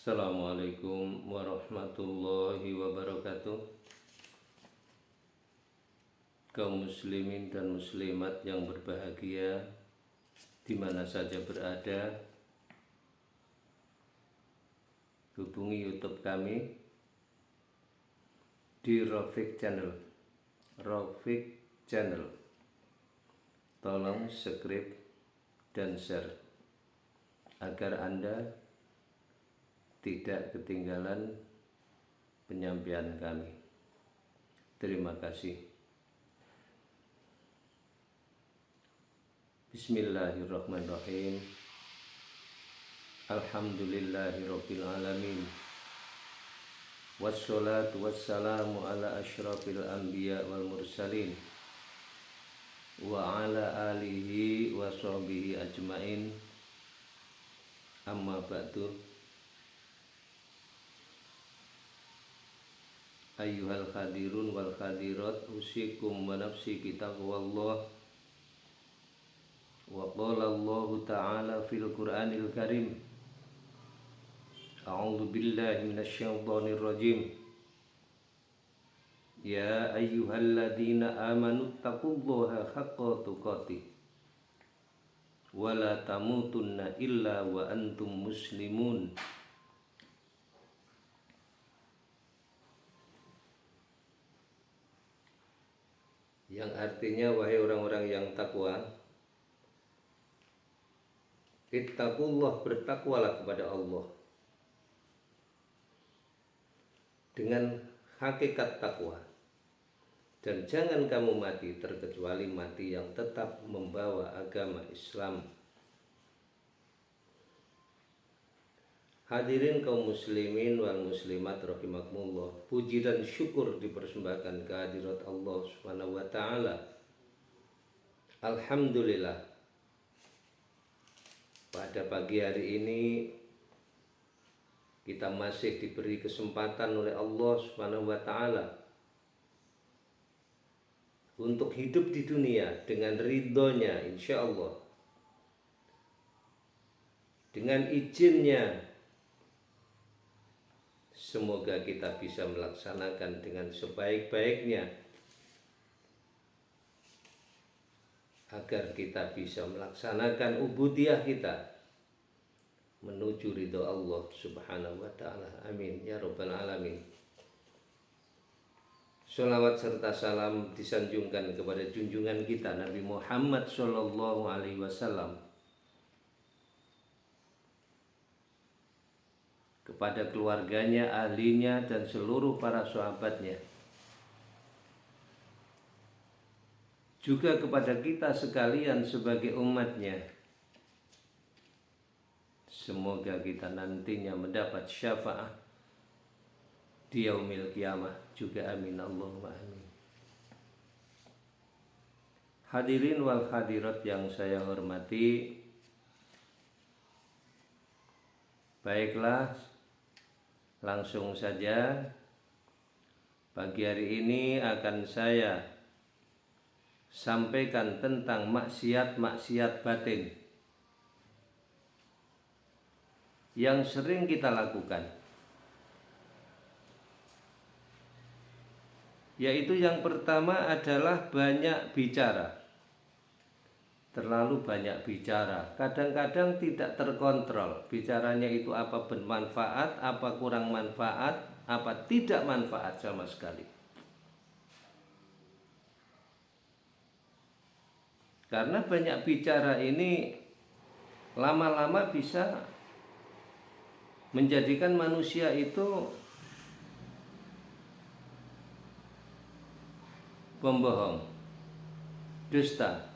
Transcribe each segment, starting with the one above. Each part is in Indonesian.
Assalamualaikum warahmatullahi wabarakatuh. Kaum muslimin dan muslimat yang berbahagia di mana saja berada, hubungi YouTube kami di Rafiq Channel. Tolong subscribe dan share agar Anda tidak ketinggalan penyampaian kami. Terima kasih. Bismillahirrahmanirrahim. Alhamdulillahirabbil alamin. Wassalatu wassalamu ala asyrafil anbiya wal mursalin wa ala alihi wa sahbihi ajmain. Amma ba'du. Ayyuhal hadirun wal hadirat, usikum wa nafsi bitaqwallah. Wa qala Allah ta'ala fil Qur'anil Karim, a'udzu billahi minasyaitonir rajim. Ya ayyuhalladzina amanu taqullaha haqqa tuqatih wa la tamutunna illa wa antum muslimun. Yang artinya, wahai orang-orang yang takwa, ittaqullah, bertakwalah kepada Allah dengan hakikat takwa, dan jangan kamu mati terkecuali mati yang tetap membawa agama Islam. Hadirin kaum muslimin wal muslimat rahimakumullah, puji dan syukur dipersembahkan kehadirat Allah Subhanahu wa taala. Alhamdulillah, pada pagi hari ini kita masih diberi kesempatan oleh Allah Subhanahu wa taala untuk hidup di dunia dengan ridhonya, insya Allah, dengan izinnya. Semoga kita bisa melaksanakan dengan sebaik-baiknya, agar kita bisa melaksanakan ubudiyah kita menuju ridho Allah Subhanahu wa ta'ala. Amin ya rabbal alamin. Sholawat serta salam disanjungkan kepada junjungan kita Nabi Muhammad sallallahu alaihi wasallam, kepada keluarganya, ahlinya, dan seluruh para sahabatnya, juga kepada kita sekalian sebagai umatnya. Semoga kita nantinya mendapat syafaat di yaumil qiyamah juga, amin Allahumma amin. Hadirin wal hadirat yang saya hormati, baiklah, langsung saja pagi hari ini akan saya sampaikan tentang maksiat-maksiat batin yang sering kita lakukan, yaitu yang pertama adalah banyak bicara. Terlalu banyak bicara, kadang-kadang tidak terkontrol bicaranya itu, apa bermanfaat, apa kurang manfaat, apa tidak manfaat sama sekali. Karena banyak bicara ini lama-lama bisa menjadikan manusia itu pembohong, dusta.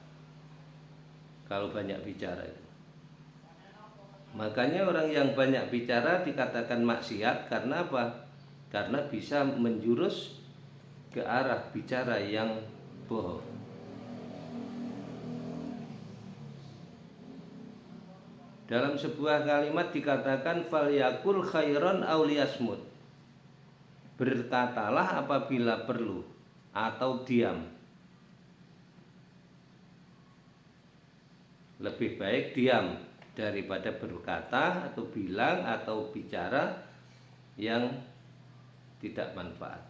Kalau banyak bicara itu, makanya orang yang banyak bicara dikatakan maksiat. Karena apa? Karena bisa menjurus ke arah bicara yang bohong. Dalam sebuah kalimat dikatakan falyakul khairan aw liyasmut, berkatalah apabila perlu atau diam. Lebih baik diam daripada berkata atau bilang atau bicara yang tidak manfaat.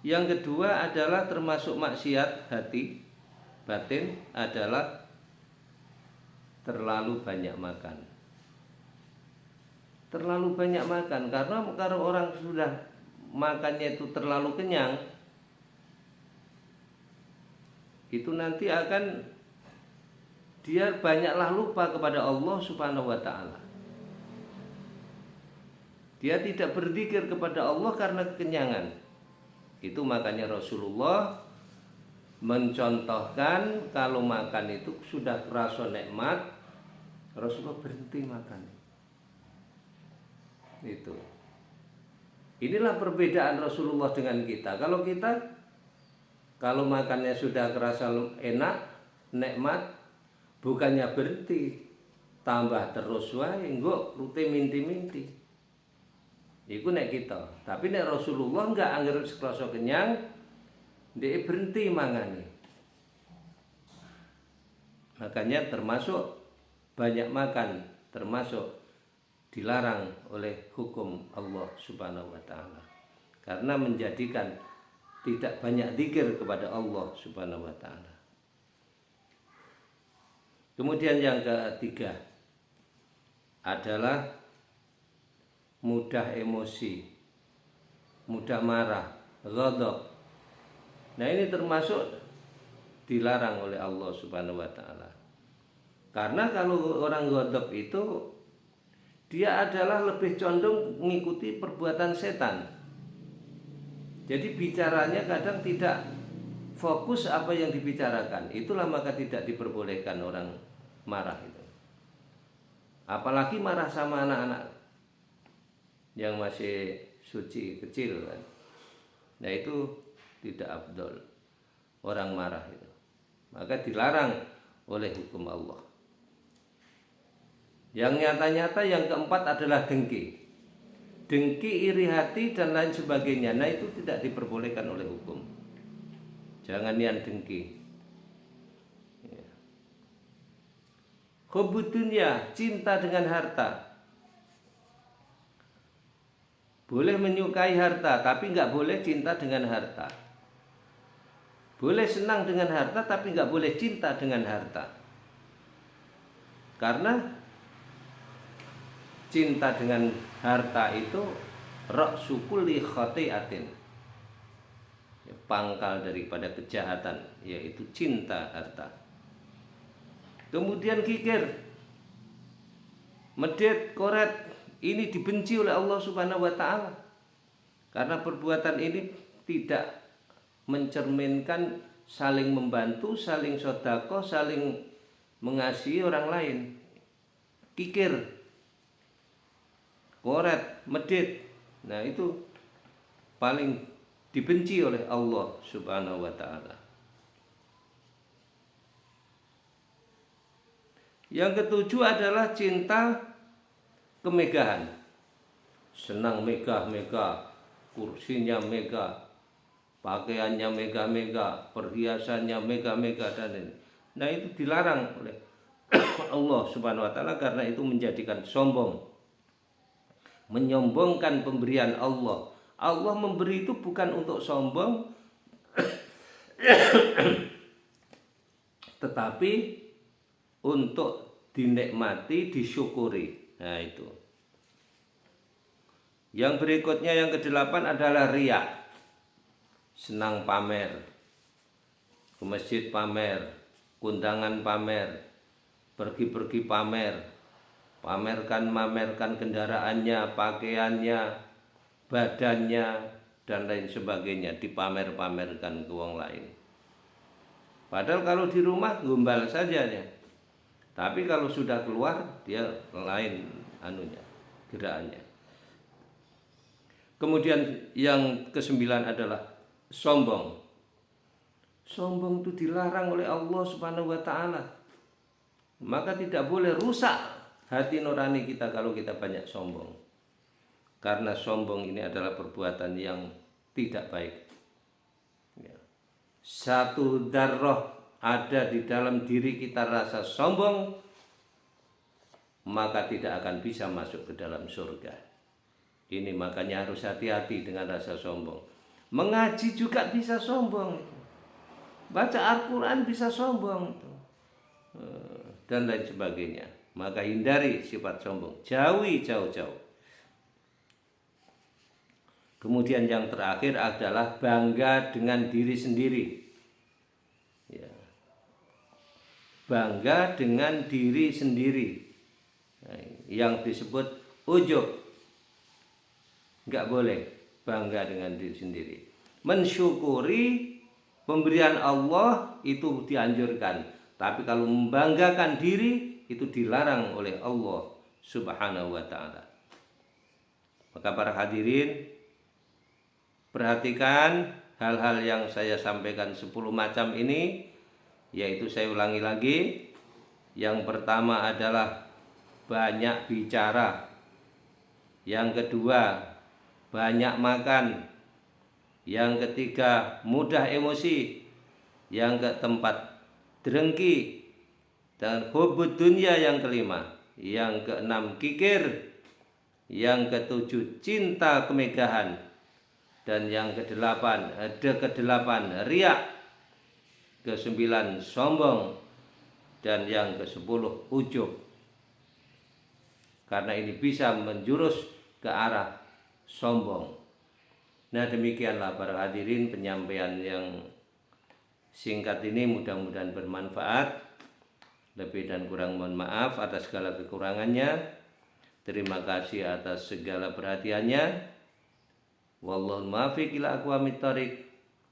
Yang kedua adalah termasuk maksiat hati batin adalah terlalu banyak makan. Terlalu banyak makan, karena kalau orang sudah makannya itu terlalu kenyang, itu nanti akan dia banyaklah lupa kepada Allah Subhanahu wa ta'ala. Dia tidak berzikir kepada Allah karena kekenyangan. Itu makanya Rasulullah mencontohkan kalau makan itu sudah terasa nikmat, Rasulullah berhenti makan. Itu. Inilah perbedaan Rasulullah dengan kita. Kalau makannya sudah terasa enak, nikmat, bukannya berhenti, tambah terus wae, engko rute minti-minti. Iku nek kita. Tapi nek Rasulullah enggak angger sekrasa kenyang, dia berhenti mangane. Makanya termasuk banyak makan, termasuk dilarang oleh hukum Allah Subhanahu wa ta'ala. Karena menjadikan tidak banyak zikir kepada Allah Subhanahu wa ta'ala. Kemudian yang ketiga adalah mudah emosi, mudah marah, ghadab. Nah, ini termasuk dilarang oleh Allah Subhanahu wa ta'ala. Karena kalau orang ghadab itu dia adalah lebih condong mengikuti perbuatan setan. Jadi bicaranya kadang tidak fokus apa yang dibicarakan. Itulah maka tidak diperbolehkan orang marah itu. Apalagi marah sama anak-anak yang masih suci kecil kan. Nah, itu tidak afdol orang marah itu. Maka dilarang oleh hukum Allah. Yang nyata-nyata yang keempat adalah dengki. Dengki, iri hati dan lain sebagainya. Nah, itu tidak diperbolehkan oleh hukum. Jangan yang dengki. Ya. Hubbud dunya, cinta dengan harta. Boleh menyukai harta, tapi nggak boleh cinta dengan harta. Boleh senang dengan harta, tapi nggak boleh cinta dengan harta. Karena cinta dengan harta itu ra'su kulli khati'atin, pangkal daripada kejahatan, yaitu cinta harta. Kemudian kikir, medit, koret, ini dibenci oleh Allah Subhanahu wa ta'ala. Karena perbuatan ini tidak mencerminkan saling membantu, saling sedekah, saling mengasihi orang lain. Kikir, koret, medit, nah itu paling dibenci oleh Allah Subhanahu wa ta'ala. Yang ketujuh adalah cinta kemegahan. Senang megah-megah, kursinya megah, pakaiannya megah-megah, perhiasannya megah-megah dan ini. Nah, itu dilarang oleh Allah Subhanahu wa ta'ala karena itu menjadikan sombong. Menyombongkan pemberian Allah. Allah memberi itu bukan untuk sombong, tetapi untuk dinikmati, disyukuri. Nah, itu. Yang berikutnya yang kedelapan adalah riya. Senang pamer. Ke masjid pamer, kundangan pamer, pergi-pergi pamer. Mamerkan kendaraannya, pakaiannya, badannya dan lain sebagainya, dipamer-pamerkan ke orang lain. Padahal kalau di rumah gombal saja ya. Tapi kalau sudah keluar dia lain gerakannya. Kemudian yang kesembilan adalah sombong. Sombong itu dilarang oleh Allah Subhanahu wa ta'ala. Maka tidak boleh rusak hati nurani kita kalau kita banyak sombong. Karena sombong ini adalah perbuatan yang tidak baik. Satu darroh ada di dalam diri kita rasa sombong, maka tidak akan bisa masuk ke dalam surga. Ini makanya harus hati-hati dengan rasa sombong. Mengaji juga bisa sombong, baca Al-Quran bisa sombong, dan lain sebagainya. Maka hindari sifat sombong, jauhi jauh-jauh. Kemudian yang terakhir adalah bangga dengan diri sendiri. Ya. Bangga dengan diri sendiri, yang disebut ujub. Enggak boleh bangga dengan diri sendiri. Mensyukuri pemberian Allah itu dianjurkan, tapi kalau membanggakan diri itu dilarang oleh Allah Subhanahu wa taala. Maka para hadirin, perhatikan hal-hal yang saya sampaikan 10 macam ini, yaitu saya ulangi lagi. Yang pertama adalah banyak bicara. Yang kedua, banyak makan. Yang ketiga, mudah emosi. Yang keempat, drengki. Dan hubud dunia yang kelima. Yang keenam, kikir. Yang ketujuh, cinta kemegahan. Dan yang kedelapan, riak. Kesembilan, sombong. Dan yang kesepuluh, ujub. Karena ini bisa menjurus ke arah sombong. Nah, demikianlah para hadirin penyampaian yang singkat ini, mudah-mudahan bermanfaat. Lebih dan kurang mohon maaf atas segala kekurangannya. Terima kasih atas segala perhatiannya. Wallahul muwaffiq ila aqwamit thoriq.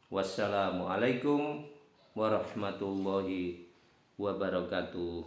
Wassalamualaikum warahmatullahi wabarakatuh.